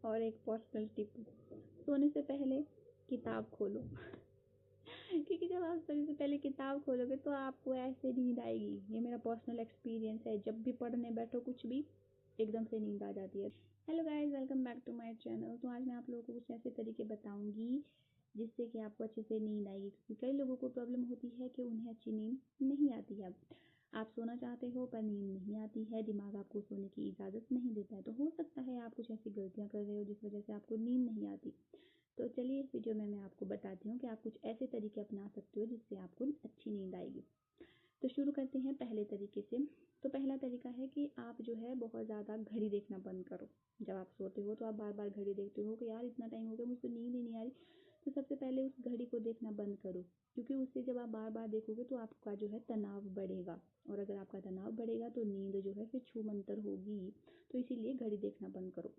और एक personal tip, सोने से पहले किताब खोलो क्योंकि जब आप सोने से पहले किताब खोलोगे तो आपको ऐसे नींद आएगी। ये मेरा पर्सनल एक्सपीरियंस है, जब भी पढ़ने बैठो कुछ भी एकदम से नींद आ जाती है। Hello guys, welcome back to my channel. तो आज मैं आप लोगों को कुछ ऐसे तरीके बताऊंगी जिससे कि आपको अच्छे से नींद आएगी, क्योंकि कई लोगों को प्रॉब्लम होती है कि उन्हें अच्छी नींद नहीं आती है। आप सोना चाहते हो पर नींद नहीं आती है, दिमाग आपको सोने की इजाज़त नहीं देता है। तो हो सकता है आप कुछ ऐसी गलतियां कर रहे हो जिस वजह से आपको नींद नहीं आती। तो चलिए इस वीडियो में मैं आपको बताती हूँ कि आप कुछ ऐसे तरीके अपना सकते हो जिससे आपको अच्छी नींद आएगी। तो शुरू करते हैं पहले तरीके से। तो पहला तरीका है कि आप जो है बहुत ज़्यादा घड़ी देखना बंद करो। जब आप सोते हो तो आप बार बार घड़ी देखते हो कि यार इतना टाइम हो गया, मुझसे नींद ही नहीं आ रही। तो सबसे पहले उस घड़ी को देखना बंद करो, क्योंकि उससे जब आप बार बार देखोगे तो आपका जो है तनाव बढ़ेगा, और अगर आपका तनाव बढ़ेगा तो नींद जो है फिर छूमंतर होगी। तो इसीलिए घड़ी देखना बंद करो।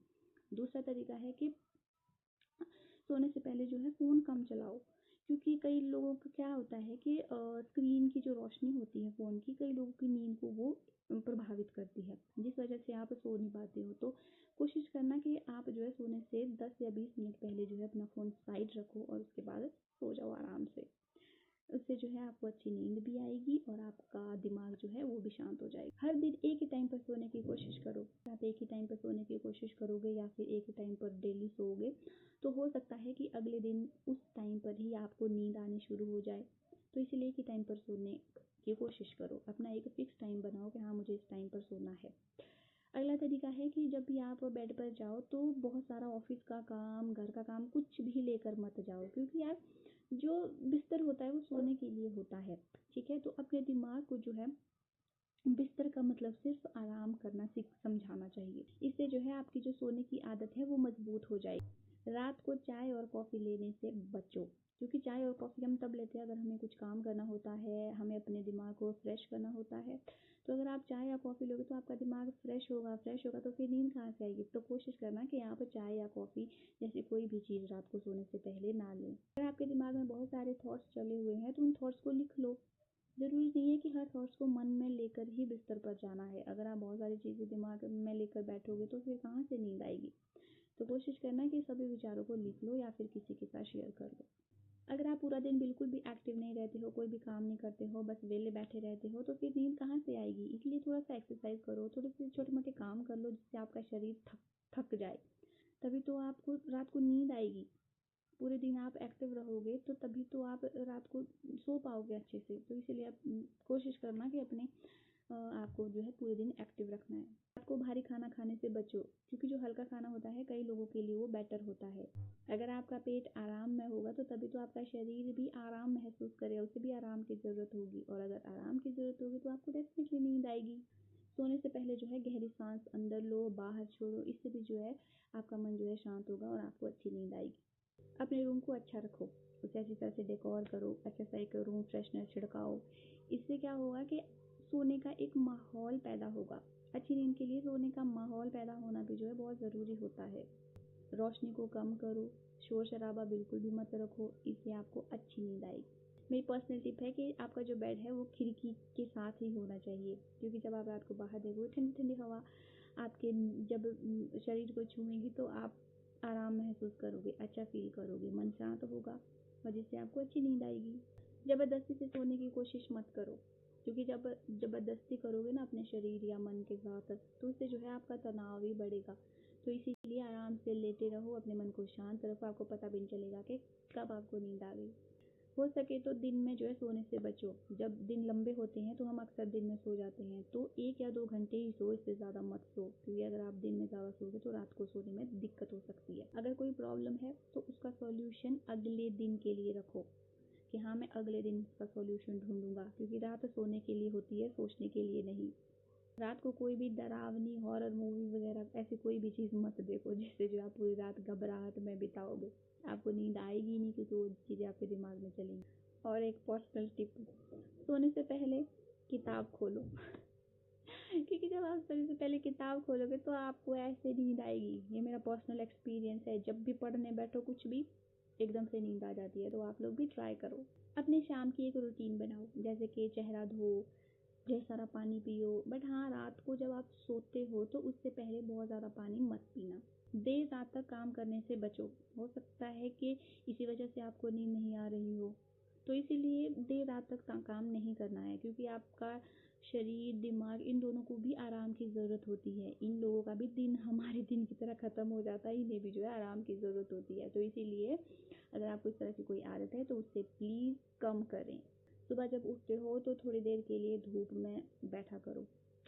दूसरा तरीका है कि सोने से पहले जो है फ़ोन कम चलाओ, क्योंकि कई लोगों का क्या होता है कि स्क्रीन की जो रोशनी होती है फ़ोन की, कई लोगों की नींद को वो प्रभावित करती है, जिस वजह से आप सो नहीं पाते हो। तो कोशिश करना कि आप जो है सोने से 10 या 20 मिनट पहले जो है अपना फ़ोन साइड रखो और उसके बाद सो जाओ आराम से। उससे जो है आपको अच्छी नींद भी आएगी और आपका दिमाग जो है वो भी शांत हो जाएगा। हर दिन एक ही टाइम पर सोने की कोशिश करो। आप एक ही टाइम पर सोने की कोशिश करोगे या फिर एक ही टाइम पर डेली सोओगे तो हो सकता है कि अगले दिन उस टाइम पर ही आपको नींद आनी शुरू हो जाए। तो इसलिए एक ही टाइम पर सोने की कोशिश करो। अपना एक फिक्स टाइम बनाओ कि हाँ मुझे इस टाइम पर सोना है। अगला तरीका है कि जब भी आप बेड पर जाओ तो बहुत सारा ऑफिस का काम, घर का काम कुछ भी लेकर मत जाओ, क्योंकि यार जो बिस्तर होता है वो सोने के लिए होता है। ठीक है, तो अपने दिमाग को जो है बिस्तर का मतलब सिर्फ आराम करना समझाना चाहिए। इससे जो है आपकी जो सोने की आदत है वो मजबूत हो जाएगी। रात को चाय और कॉफ़ी लेने से बचो, क्योंकि चाय और कॉफ़ी हम तब लेते हैं अगर हमें कुछ काम करना होता है, हमें अपने दिमाग को फ्रेश करना होता है। तो अगर आप चाय या कॉफ़ी लोगे तो आपका दिमाग फ्रेश होगा तो फिर नींद कहाँ से आएगी। तो कोशिश करना कि यहाँ पर चाय या कॉफ़ी जैसी कोई भी चीज़ रात को सोने से पहले ना लें। अगर आपके दिमाग में बहुत सारे थॉट्स चले हुए हैं तो उन थॉट्स को लिख लो। ज़रूरी नहीं है कि हर थॉट्स को मन में लेकर ही बिस्तर पर जाना है। अगर आप बहुत सारी चीज़ें दिमाग में लेकर बैठोगे तो फिर कहाँ से नींद आएगी। तो कोशिश करना कि सभी विचारों को लिख लो या फिर किसी के साथ शेयर कर लो। अगर आप पूरा दिन बिल्कुल भी एक्टिव नहीं रहते हो, कोई भी काम नहीं करते हो, बस वेले बैठे रहते हो, तो फिर नींद कहाँ से आएगी। इसलिए थोड़ा सा एक्सरसाइज करो, थोड़े से छोटे मोटे काम कर लो जिससे आपका शरीर थक जाए, तभी तो आपको रात को नींद आएगी। पूरे दिन आप एक्टिव रहोगे तो तभी तो आप रात को सो पाओगे अच्छे से। तो इसीलिए आप कोशिश करना कि अपने आपको जो है पूरे दिन एक्टिव रखना है। रात को भारी खाना खाने से बचो, क्योंकि जो हल्का खाना होता है कई लोगों के लिए वो बेटर होता है। अगर आपका पेट आराम में होगा तो तभी तो आपका शरीर भी आराम महसूस करेगा, उसे भी आराम की ज़रूरत होगी, और अगर आराम की ज़रूरत होगी तो आपको डेफिनेटली नींद आएगी। सोने से पहले जो है गहरी सांस अंदर लो, बाहर छोड़ो। इससे भी जो है आपका मन जो है शांत होगा और आपको अच्छी नींद आएगी। अपने रूम को अच्छा रखो, उसे अच्छी तरह से डेकोर करो, अच्छा सा एक रूम फ्रेशनर छिड़काओ। इससे क्या होगा कि सोने का एक माहौल पैदा होगा। अच्छी नींद के लिए सोने का माहौल पैदा होना भी जो है बहुत ज़रूरी होता है। रोशनी को कम करो, शोर शराबा बिल्कुल भी मत रखो, इससे आपको अच्छी नींद आएगी। मेरी पर्सनल टिप है कि आपका जो बेड है वो खिड़की के साथ ही होना चाहिए, क्योंकि जब आप रात को बाहर देखोगे ठंडी ठंडी हवा आपके जब शरीर को छूएगी तो आप आराम महसूस करोगे, अच्छा फील करोगे, मन शांत होगा और जिससे आपको अच्छी नींद आएगी। ज़बरदस्ती से सोने की कोशिश मत करो, क्योंकि जब ज़बरदस्ती करोगे ना अपने शरीर या मन के साथ तो उससे जो है आपका तनाव भी बढ़ेगा। तो इसीलिए आराम से लेटे रहो, अपने मन को शांत रखो, आपको पता भी नहीं चलेगा कि कब आपको नींद आ गई। हो सके तो दिन में जो है सोने से बचो। जब दिन लंबे होते हैं तो हम अक्सर दिन में सो जाते हैं, तो 1 या 2 घंटे ही सो, इससे ज़्यादा मत सो, क्योंकि अगर आप दिन में ज़्यादा सोओगे तो रात को सोने में दिक्कत हो सकती है। अगर कोई प्रॉब्लम है तो उसका सॉल्यूशन अगले दिन के लिए रखो कि हाँ मैं अगले दिन इसका सॉल्यूशन ढूंढूंगा, क्योंकि रात सोने के लिए होती है, सोचने के लिए नहीं। रात को कोई भी डरावनी हॉरर मूवी वगैरह ऐसी कोई भी चीज़ मत देखो जिससे जो आप पूरी रात घबराहट में बिताओगे। आपको नींद आएगी नहीं, क्योंकि वो चीज़ें आपके दिमाग में चलेंगी। और एक पर्सनल टिप, सोने से पहले किताब खोलो क्योंकि जब आप सोने से पहले किताब खोलोगे तो आपको ऐसे नींद आएगी। ये मेरा पर्सनल एक्सपीरियंस है, जब भी पढ़ने बैठो कुछ भी एकदम से नींद आ जाती है। तो आप लोग भी ट्राई करो। अपने शाम की एक रूटीन बनाओ, जैसे कि चेहरा धो, ढेर सारा पानी पियो। बट हाँ, रात को जब आप सोते हो तो उससे पहले बहुत ज़्यादा पानी मत पीना। देर रात तक काम करने से बचो। हो सकता है कि इसी वजह से आपको नींद नहीं आ रही हो, तो इसीलिए देर रात तक काम नहीं करना है, क्योंकि आपका शरीर दिमाग इन दोनों को भी आराम की ज़रूरत होती है। इन लोगों का भी दिन हमारे दिन की तरह ख़त्म हो जाता है, इन्हें भी जो है आराम की ज़रूरत होती है। तो इसीलिए अगर आपको इस तरह की कोई आदत है तो उससे प्लीज़ कम करें। सुबह जब उठते हो तो थोड़ी देर के लिए धूप में बैठा करो,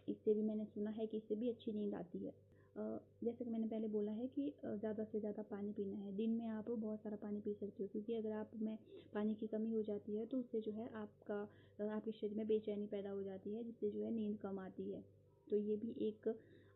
इससे भी मैंने सुना है कि इससे भी अच्छी नींद आती है। जैसे कि मैंने पहले बोला है कि ज़्यादा से ज़्यादा पानी पीना है। दिन में आप बहुत सारा पानी पी सकते हो, क्योंकि अगर आप में पानी की कमी हो जाती है तो उससे जो है आपके शरीर में बेचैनी पैदा हो जाती है, जिससे जो है नींद कम आती है। तो ये भी एक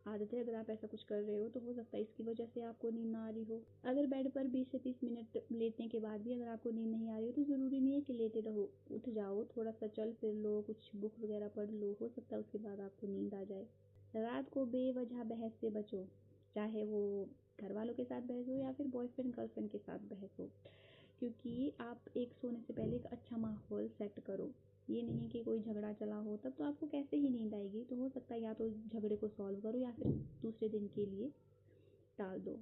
आदत है। अगर आप ऐसा कुछ कर रहे हो तो हो सकता है इसकी वजह से आपको नींद ना आ रही हो। अगर बेड पर 20 से 30 मिनट लेटने के बाद भी अगर आपको नींद नहीं आ रही हो तो ज़रूरी नहीं है कि लेटे रहो, उठ जाओ, थोड़ा सा चल फिर लो, कुछ बुक वगैरह पढ़ लो, हो सकता है उसके बाद आपको नींद आ जाए। रात को बेवजह बहस से बचो, चाहे वो घर वालों के साथ बहस हो या फिर बॉयफ्रेंड गर्लफ्रेंड के साथ बहस हो, क्योंकि आप एक सोने से पहले एक अच्छा माहौल सेट करो। ये नहीं कि कोई झगड़ा चला हो, तब तो आपको कैसे ही नींद आएगी। तो हो सकता है या तो झगड़े को सॉल्व करो या फिर दूसरे दिन के लिए टाल दो।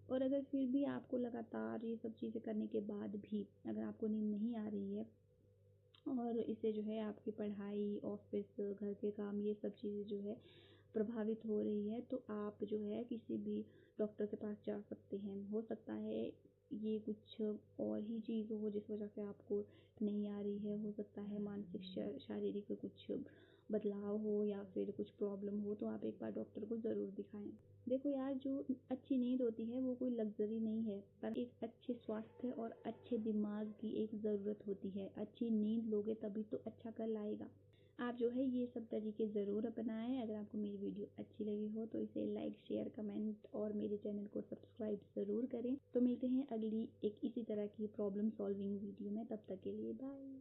और अगर फिर भी आपको लगातार ये सब चीज़ें करने के बाद भी अगर आपको नींद नहीं आ रही है और इससे जो है आपकी पढ़ाई, ऑफिस, घर के काम, ये सब चीज़ें जो है प्रभावित हो रही है, तो आप जो है किसी भी डॉक्टर के पास जा सकते हैं। हो सकता है ये कुछ और ही चीज़ हो जिस वजह से आपको नहीं आ रही है। हो सकता है मानसिक शारीरिक कुछ बदलाव हो या फिर कुछ प्रॉब्लम हो, तो आप एक बार डॉक्टर को ज़रूर दिखाएं। देखो यार, जो अच्छी नींद होती है वो कोई लग्जरी नहीं है, पर एक अच्छे स्वास्थ्य और अच्छे दिमाग की एक ज़रूरत होती है। अच्छी नींद लोगे तभी तो अच्छा कल आएगा। आप जो है ये सब तरीके ज़रूर अपनाएं। अगर आपको मेरी वीडियो अच्छी लगी हो तो इसे लाइक, शेयर, कमेंट और मेरे चैनल को सब्सक्राइब ज़रूर करें। तो मिलते हैं अगली एक इसी तरह की प्रॉब्लम सॉल्विंग वीडियो में, तब तक के लिए बाय।